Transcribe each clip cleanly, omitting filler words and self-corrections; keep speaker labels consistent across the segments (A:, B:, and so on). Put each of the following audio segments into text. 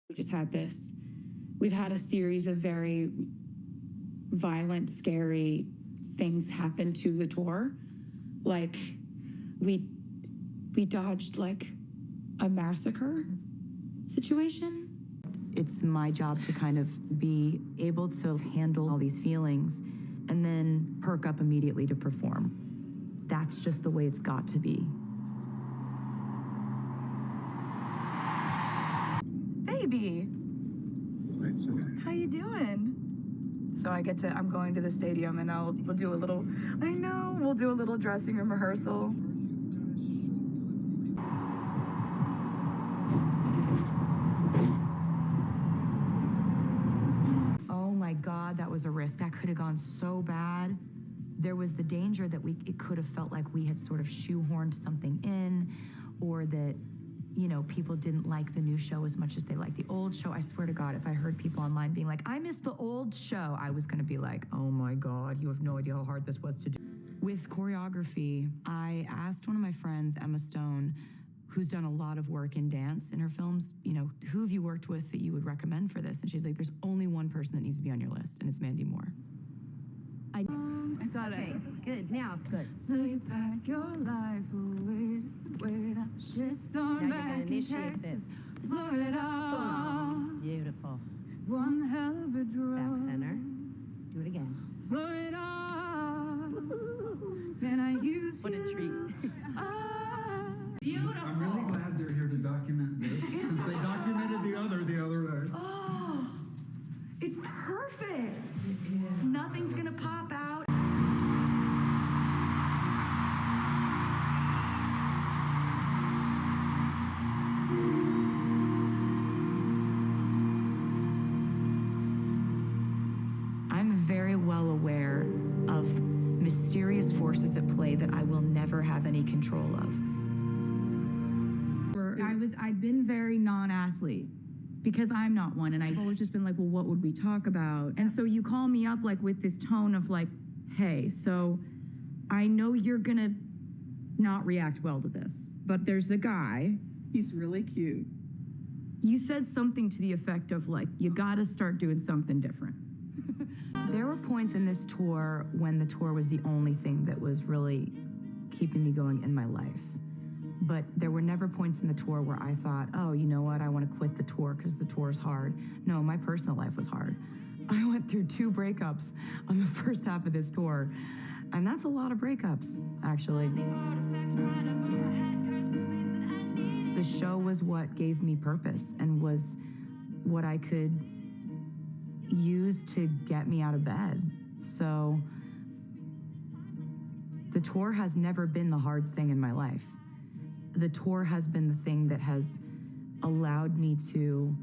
A: We just had we've had a series of very violent, scary things happen to the tour. Like, we dodged like a massacre situation. It's my job to kind of be able to handle all these feelings and then perk up immediately to perform. That's just the way it's got to be. Baby, how you doing? So I'm going to the stadium and we'll do a little dressing room rehearsal. Oh my God, that was a risk. That could have gone so bad. There was the danger that it could have felt like we had sort of shoehorned something in, or that, people didn't like the new show as much as they liked the old show. I swear to God, if I heard people online being like, I missed the old show, I was gonna be like, oh my God, you have no idea how hard this was to do. With choreography, I asked one of my friends, Emma Stone, who's done a lot of work in dance in her films, who have you worked with that you would recommend for this? And she's like, there's only one person that needs to be on your list, and it's Mandy Moore.
B: I got it. Okay, good. Now, good.
A: So you pack your life away, wait up, shitstorm back in Texas, Florida.
B: Oh, beautiful.
A: One hell of a draw.
B: Back center. Do it again.
A: Florida. Can I use
B: what a treat.
A: Beautiful.
C: I'm really glad they're here to document this, since they documented the other day.
A: Oh, it's perfect. Yeah. Nothing's gonna pop out. I'm very well aware of mysterious forces at play that I will never have any control of. I'd been very non-athlete because I'm not one, and I've always just been like, well, what would we talk about? And so you call me up like with this tone of like, hey, so I know you're gonna not react well to this, but there's a guy.
D: He's really cute.
A: You said something to the effect of like, you gotta start doing something different. There were points in this tour when the tour was the only thing that was really keeping me going in my life. But there were never points in the tour where I thought, oh, you know what, I want to quit the tour because the tour is hard. No, my personal life was hard. I went through 2 breakups on the first half of this tour, and that's a lot of breakups, actually. The show was what gave me purpose and was what I could use to get me out of bed. So the tour has never been the hard thing in my life. The tour has been the thing that has allowed me to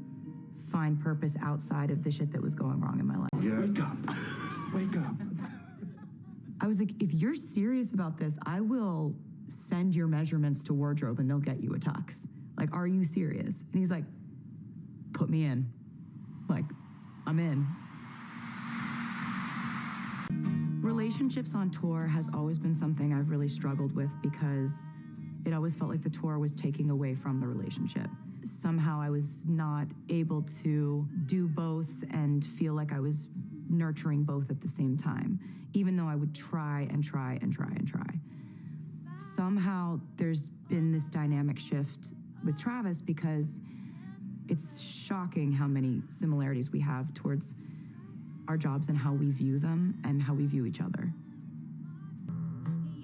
A: find purpose outside of the shit that was going wrong in my life.
C: Yeah. Wake up. Wake up.
A: I was like, if you're serious about this, I will send your measurements to wardrobe and they'll get you a tux. Like, are you serious? And he's like, put me in. Like, I'm in. Relationships on tour has always been something I've really struggled with because it always felt like the tour was taking away from the relationship. Somehow I was not able to do both and feel like I was nurturing both at the same time, even though I would try and try and try and try. Somehow there's been this dynamic shift with Travis because it's shocking how many similarities we have towards our jobs and how we view them and how we view each other.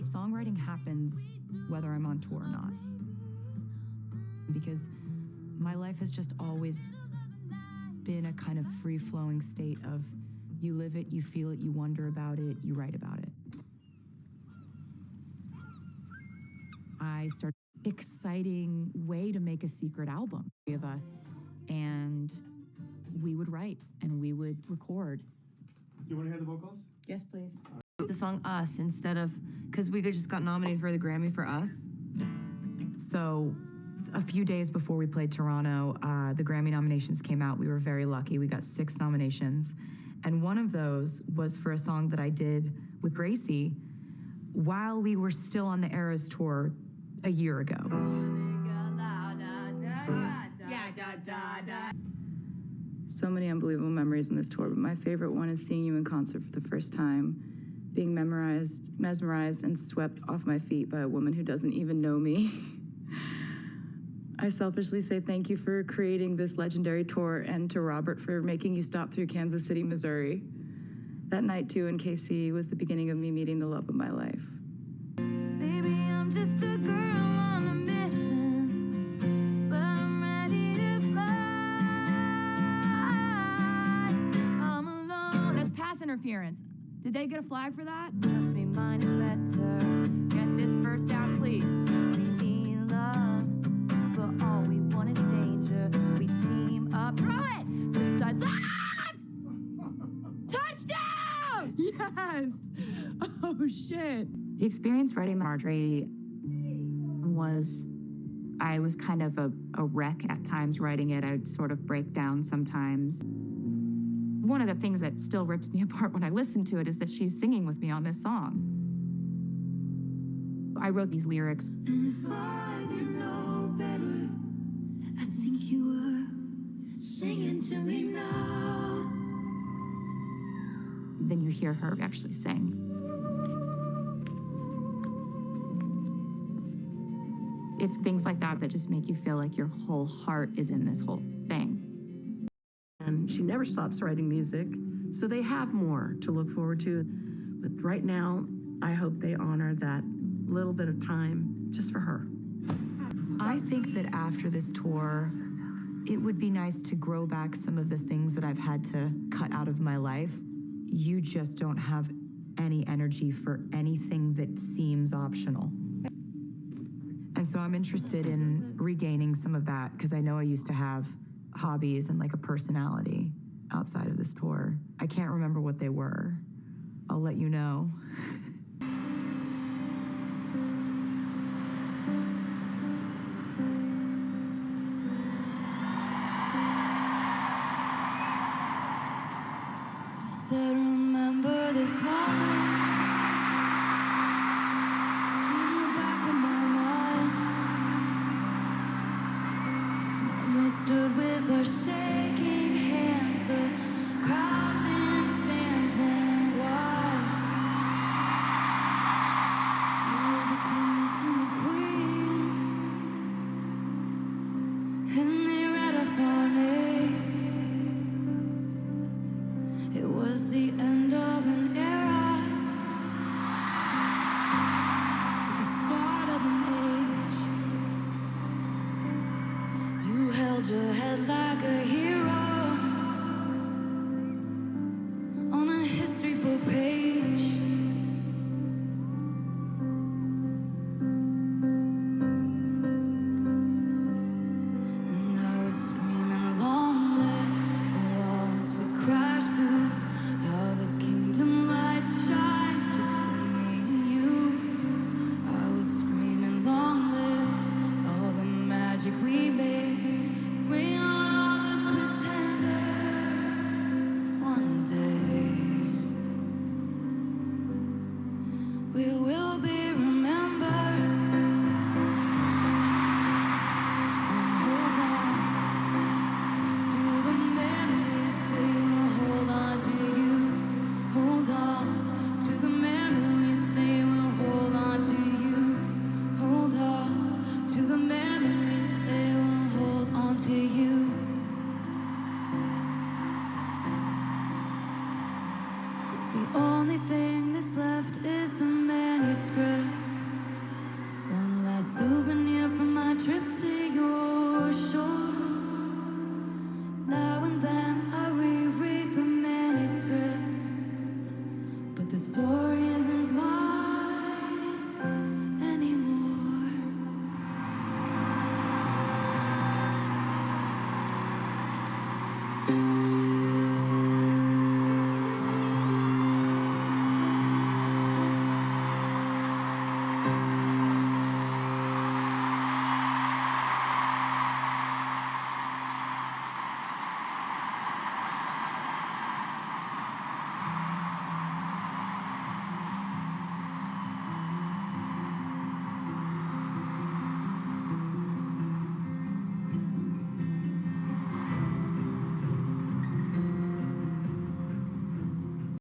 A: Songwriting happens whether I'm on tour or not. Because my life has just always been a kind of free-flowing state of you live it, you feel it, you wonder about it, you write about it. I started an exciting way to make a secret album, 3 of us, and we would write and we would record.
C: You want to hear the vocals?
A: Yes, please.
B: The song Us instead of, because we just got nominated for the Grammy for Us.
A: So a few days before we played Toronto, the Grammy nominations came out. We were very lucky. We got 6 nominations. And one of those was for a song that I did with Gracie while we were still on the Eras tour a year ago.
D: So many unbelievable memories in this tour, but my favorite one is seeing you in concert for the first time, being mesmerized and swept off my feet by a woman who doesn't even know me. I selfishly say thank you for creating this legendary tour, and to Robert for making you stop through Kansas City, Missouri. That night, too, in KC was the beginning of me meeting the love of my life.
E: Baby, I'm just a girl on a mission, but I'm ready to fly. I'm alone.
A: That's pass interference. Did they get a flag for that?
E: Trust me, mine is better.
A: Get this verse down, please.
E: We need love, but all we want is danger. We team up.
A: Throw it!
E: Switch sides.
A: Touchdown! Yes! Oh, shit.
F: The experience writing Marjorie was, I was kind of a wreck at times writing it. I'd sort of break down sometimes. One of the things that still rips me apart when I listen to it is that she's singing with me on this song. I wrote these lyrics.
E: And if I didn't know better, I think you were singing to me now.
F: Then you hear her actually sing. It's things like that that just make you feel like your whole heart is in this whole thing.
G: And she never stops writing music, so they have more to look forward to. But right now, I hope they honor that little bit of time just for her.
A: I think that after this tour, it would be nice to grow back some of the things that I've had to cut out of my life. You just don't have any energy for anything that seems optional. And so I'm interested in regaining some of that, because I know I used to have hobbies and like a personality outside of this tour. I can't remember what they were. I'll let you know.
E: I said, remember this moment in the back of my mind. We stood with our shaking hands, the crowds in stands went wild. We were the kings and the queens, and they read off our names. It was the end of an era, the start of an age. You held your head like a hero on a history book page. And I was screaming, long live the walls would crash through. How the kingdom lights shine just for me and you. I was screaming, long live all the magic we made. Bring on all the pretenders. One day we will be remembered. And hold on to the memories, they will hold on to you. Hold on to the memories, they will hold on to you. Hold on to the memories, they will hold on to you. The only thing that's left is the manuscript. One last souvenir from my trip to your shores. Now and then I reread the manuscript, but the story isn't mine anymore.